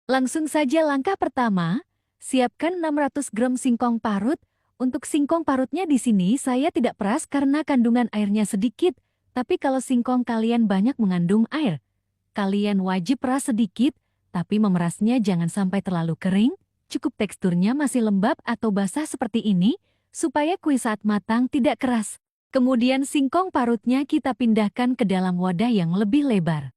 Langsung saja langkah pertama, siapkan 600 gram singkong parut. Untuk singkong parutnya di sini saya tidak peras karena kandungan airnya sedikit, tapi kalau singkong kalian banyak mengandung air, kalian wajib peras sedikit, tapi memerasnya jangan sampai terlalu kering, cukup teksturnya masih lembab atau basah seperti ini, supaya kue saat matang tidak keras. Kemudian singkong parutnya kita pindahkan ke dalam wadah yang lebih lebar.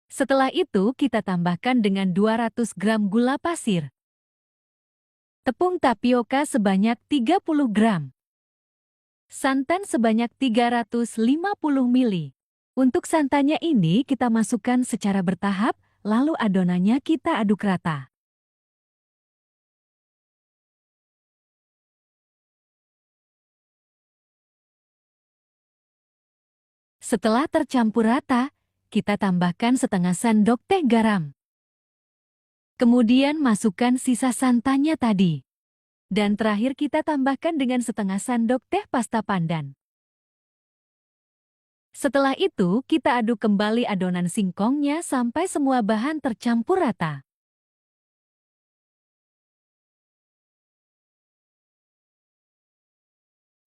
Setelah itu kita tambahkan dengan 200 gram gula pasir. Tepung tapioka sebanyak 30 gram. Santan sebanyak 350 ml. Untuk santannya ini kita masukkan secara bertahap, lalu adonannya kita aduk rata. Setelah tercampur rata, kita tambahkan setengah sendok teh garam. Kemudian masukkan sisa santannya tadi. Dan terakhir kita tambahkan dengan setengah sendok teh pasta pandan. Setelah itu, kita aduk kembali adonan singkongnya sampai semua bahan tercampur rata.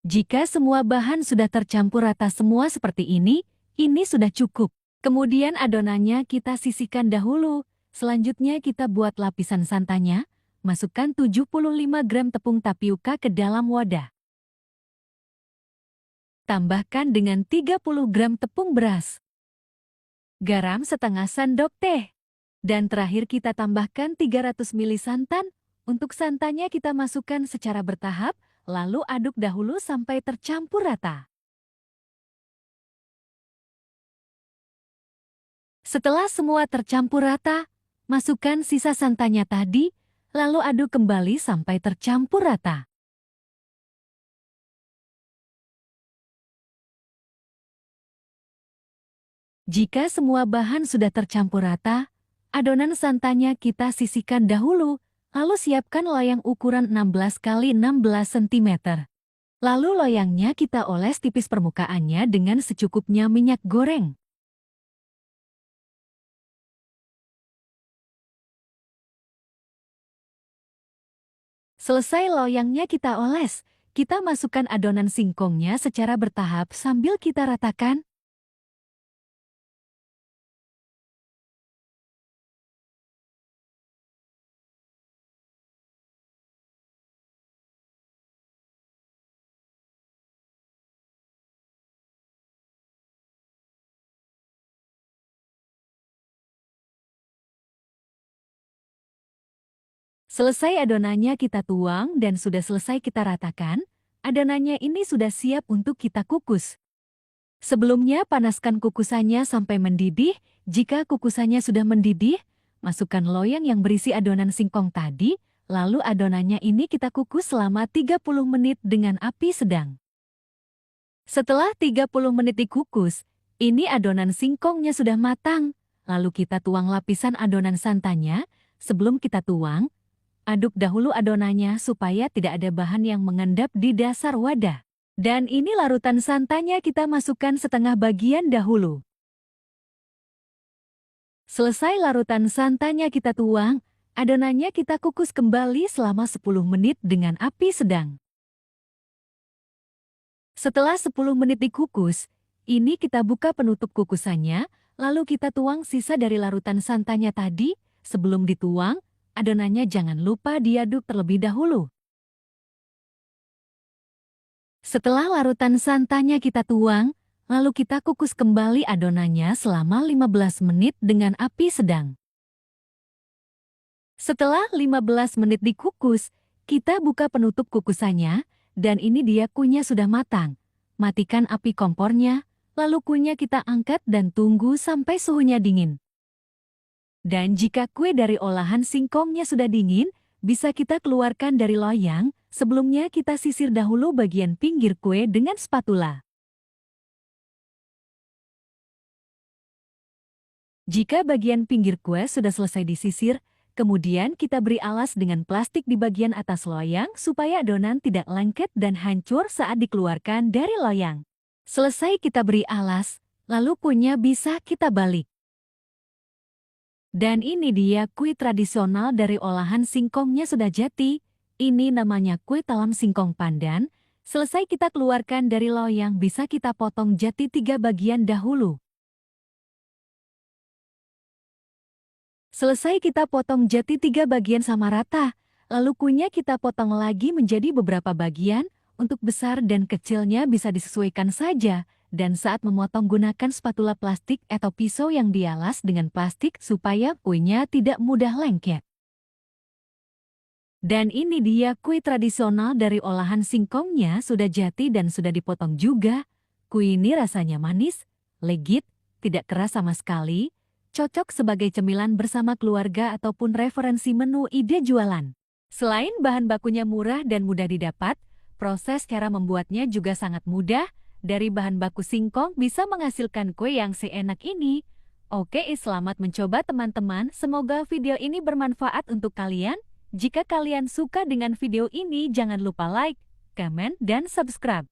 Jika semua bahan sudah tercampur rata semua seperti ini sudah cukup. Kemudian adonannya kita sisihkan dahulu. Selanjutnya kita buat lapisan santannya. Masukkan 75 gram tepung tapioka ke dalam wadah. Tambahkan dengan 30 gram tepung beras. Garam setengah sendok teh. Dan terakhir kita tambahkan 300 ml santan. Untuk santannya kita masukkan secara bertahap, lalu aduk dahulu sampai tercampur rata. Setelah semua tercampur rata, masukkan sisa santannya tadi, lalu aduk kembali sampai tercampur rata. Jika semua bahan sudah tercampur rata, adonan santannya kita sisihkan dahulu, lalu siapkan loyang ukuran 16 x 16 cm. Lalu loyangnya kita oles tipis permukaannya dengan secukupnya minyak goreng. Selesai loyangnya kita oles, kita masukkan adonan singkongnya secara bertahap sambil kita ratakan. Selesai adonannya kita tuang dan sudah selesai kita ratakan, adonannya ini sudah siap untuk kita kukus. Sebelumnya panaskan kukusannya sampai mendidih. Jika kukusannya sudah mendidih, masukkan loyang yang berisi adonan singkong tadi, lalu adonannya ini kita kukus selama 30 menit dengan api sedang. Setelah 30 menit dikukus, ini adonan singkongnya sudah matang. Lalu kita tuang lapisan adonan santannya. Sebelum kita tuang, aduk dahulu adonannya supaya tidak ada bahan yang mengendap di dasar wadah. Dan ini larutan santannya kita masukkan setengah bagian dahulu. Selesai larutan santannya kita tuang, adonannya kita kukus kembali selama 10 menit dengan api sedang. Setelah 10 menit dikukus, ini kita buka penutup kukusannya, lalu kita tuang sisa dari larutan santannya tadi. Sebelum dituang, adonannya jangan lupa diaduk terlebih dahulu. Setelah larutan santannya kita tuang, lalu kita kukus kembali adonannya selama 15 menit dengan api sedang. Setelah 15 menit dikukus, kita buka penutup kukusannya, dan ini dia kuenya sudah matang. Matikan api kompornya, lalu kuenya kita angkat dan tunggu sampai suhunya dingin. Dan jika kue dari olahan singkongnya sudah dingin, bisa kita keluarkan dari loyang. Sebelumnya kita sisir dahulu bagian pinggir kue dengan spatula. Jika bagian pinggir kue sudah selesai disisir, kemudian kita beri alas dengan plastik di bagian atas loyang supaya adonan tidak lengket dan hancur saat dikeluarkan dari loyang. Selesai kita beri alas, lalu kuenya bisa kita balik. Dan ini dia kue tradisional dari olahan singkongnya sudah jadi. Ini namanya kue talam singkong pandan. Selesai kita keluarkan dari loyang, bisa kita potong jadi 3 bagian dahulu. Selesai kita potong jadi 3 bagian sama rata. Lalu kuenya kita potong lagi menjadi beberapa bagian. Untuk besar dan kecilnya bisa disesuaikan saja. Dan saat memotong gunakan spatula plastik atau pisau yang dialas dengan plastik supaya kuenya tidak mudah lengket. Dan ini dia kue tradisional dari olahan singkongnya sudah jadi dan sudah dipotong juga. Kue ini rasanya manis, legit, tidak keras sama sekali, cocok sebagai cemilan bersama keluarga ataupun referensi menu ide jualan. Selain bahan bakunya murah dan mudah didapat, proses cara membuatnya juga sangat mudah. Dari bahan baku singkong bisa menghasilkan kue yang seenak ini. Oke, selamat mencoba teman-teman. Semoga video ini bermanfaat untuk kalian. Jika kalian suka dengan video ini, jangan lupa like, comment, dan subscribe.